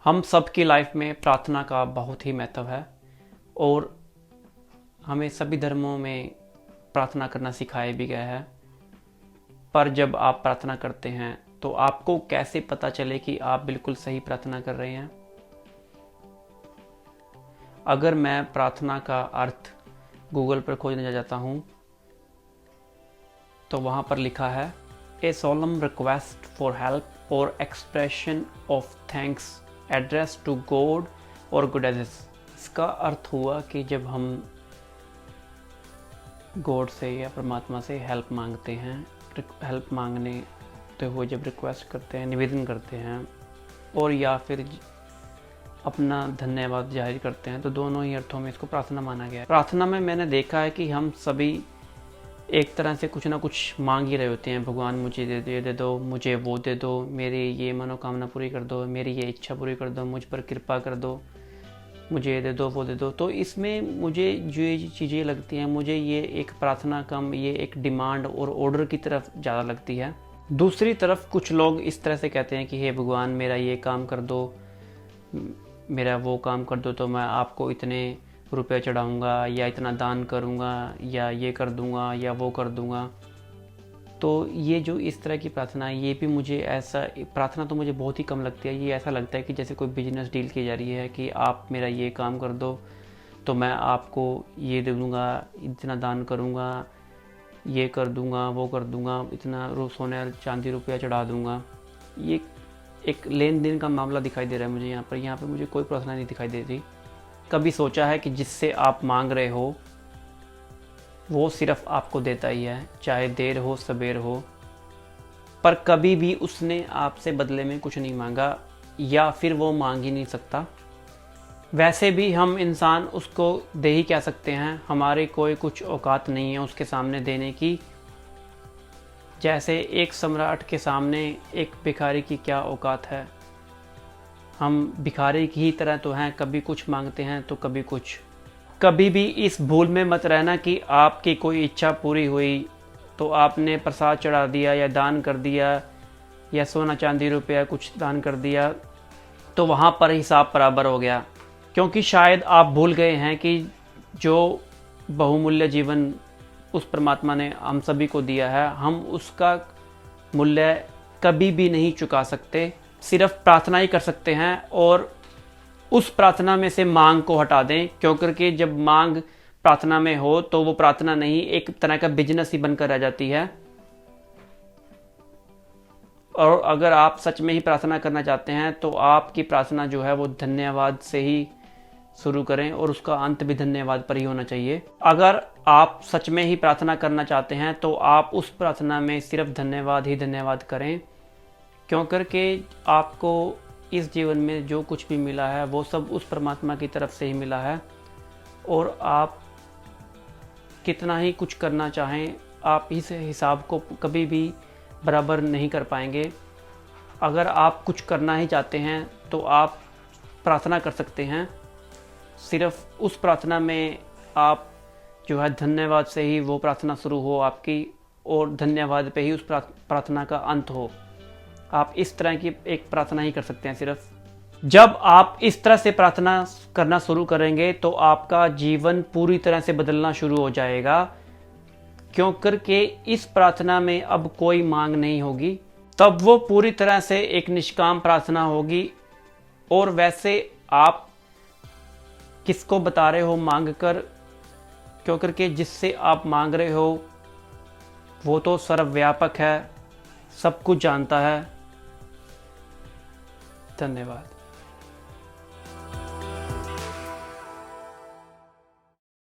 हम सबकी लाइफ में प्रार्थना का बहुत ही महत्व है और हमें सभी धर्मों में प्रार्थना करना सिखाया भी गया है। पर जब आप प्रार्थना करते हैं तो आपको कैसे पता चले कि आप बिल्कुल सही प्रार्थना कर रहे हैं? अगर मैं प्रार्थना का अर्थ गूगल पर खोजने जाता हूँ तो वहाँ पर लिखा है a solemn request for help और expression of thanks address to God और गुडेजेस। इसका अर्थ हुआ कि जब हम गॉड से या परमात्मा से हेल्प मांगते हैं, हेल्प मांगने तो वो जब रिक्वेस्ट करते हैं, निवेदन करते हैं और या फिर अपना धन्यवाद जाहिर करते हैं, तो दोनों ही अर्थों में इसको प्रार्थना माना गया है। प्रार्थना में मैंने देखा है कि हम सभी एक तरह से कुछ ना कुछ मांग ही रहे होते हैं। भगवान मुझे दे दो, मुझे वो दे दो, मेरी ये मनोकामना पूरी कर दो, मेरी ये इच्छा पूरी कर दो, मुझ पर कृपा कर दो, मुझे ये दे दो, वो दे दो। तो इसमें मुझे जो ये चीज़ें लगती हैं, मुझे ये एक प्रार्थना कम, ये एक डिमांड और ऑर्डर की तरफ ज़्यादा लगती है। दूसरी तरफ कुछ लोग इस तरह से कहते हैं कि हे भगवान मेरा ये काम कर दो, मेरा वो काम कर दो, तो मैं आपको इतने रुपए चढ़ाऊँगा या इतना दान करूँगा या ये कर दूँगा या वो कर दूँगा। तो ये जो इस तरह की प्रार्थना है, ये भी मुझे ऐसा प्रार्थना तो मुझे बहुत ही कम लगती है। ये ऐसा लगता है कि जैसे कोई बिजनेस डील की जा रही है कि आप मेरा ये काम कर दो तो मैं आपको ये दे दूँगा, इतना दान करूँगा, ये कर दूँगा, वो कर दूँगा, इतना सोने चांदी रुपया चढ़ा दूँगा। ये एक लेन देन का मामला दिखाई दे रहा है मुझे यहाँ पर मुझे कोई प्रार्थना नहीं दिखाई दे रही। कभी सोचा है कि जिससे आप मांग रहे हो वो सिर्फ आपको देता ही है, चाहे देर हो सबेर हो, पर कभी भी उसने आपसे बदले में कुछ नहीं मांगा या फिर वो मांग ही नहीं सकता। वैसे भी हम इंसान उसको दे ही क्या सकते हैं, हमारे कोई कुछ औकात नहीं है उसके सामने देने की। जैसे एक सम्राट के सामने एक भिखारी की क्या औकात है। हम भिखारी की ही तरह तो हैं, कभी कुछ मांगते हैं तो कभी कुछ। कभी भी इस भूल में मत रहना कि आपकी कोई इच्छा पूरी हुई तो आपने प्रसाद चढ़ा दिया या दान कर दिया या सोना चांदी रुपया कुछ दान कर दिया तो वहाँ पर हिसाब बराबर हो गया। क्योंकि शायद आप भूल गए हैं कि जो बहुमूल्य जीवन उस परमात्मा ने हम सभी को दिया है, हम उसका मूल्य कभी भी नहीं चुका सकते। सिर्फ प्रार्थना ही कर सकते हैं और उस प्रार्थना में से मांग को हटा दें, क्योंकि जब मांग प्रार्थना में हो तो वो प्रार्थना नहीं, एक तरह का बिजनेस ही बनकर रह जाती है। और अगर आप सच में ही प्रार्थना करना चाहते हैं तो आपकी प्रार्थना जो है वो धन्यवाद से ही शुरू करें और उसका अंत भी धन्यवाद पर ही होना चाहिए। अगर आप सच में ही प्रार्थना करना चाहते हैं तो आप उस प्रार्थना में सिर्फ धन्यवाद ही धन्यवाद करें, क्योंकि आपको इस जीवन में जो कुछ भी मिला है वो सब उस परमात्मा की तरफ से ही मिला है। और आप कितना ही कुछ करना चाहें, आप इस हिसाब को कभी भी बराबर नहीं कर पाएंगे। अगर आप कुछ करना ही चाहते हैं तो आप प्रार्थना कर सकते हैं। सिर्फ उस प्रार्थना में आप जो है धन्यवाद से ही वो प्रार्थना शुरू हो आपकी और धन्यवाद पे ही उस प्रार्थना का अंत हो। आप इस तरह की एक प्रार्थना ही कर सकते हैं सिर्फ। जब आप इस तरह से प्रार्थना करना शुरू करेंगे तो आपका जीवन पूरी तरह से बदलना शुरू हो जाएगा, क्योंकि इस प्रार्थना में अब कोई मांग नहीं होगी। तब वो पूरी तरह से एक निष्काम प्रार्थना होगी। और वैसे आप किसको बता रहे हो मांग कर, क्योंकि जिससे आप मांग रहे हो वो तो सर्वव्यापक है, सब कुछ जानता है। धन्यवाद।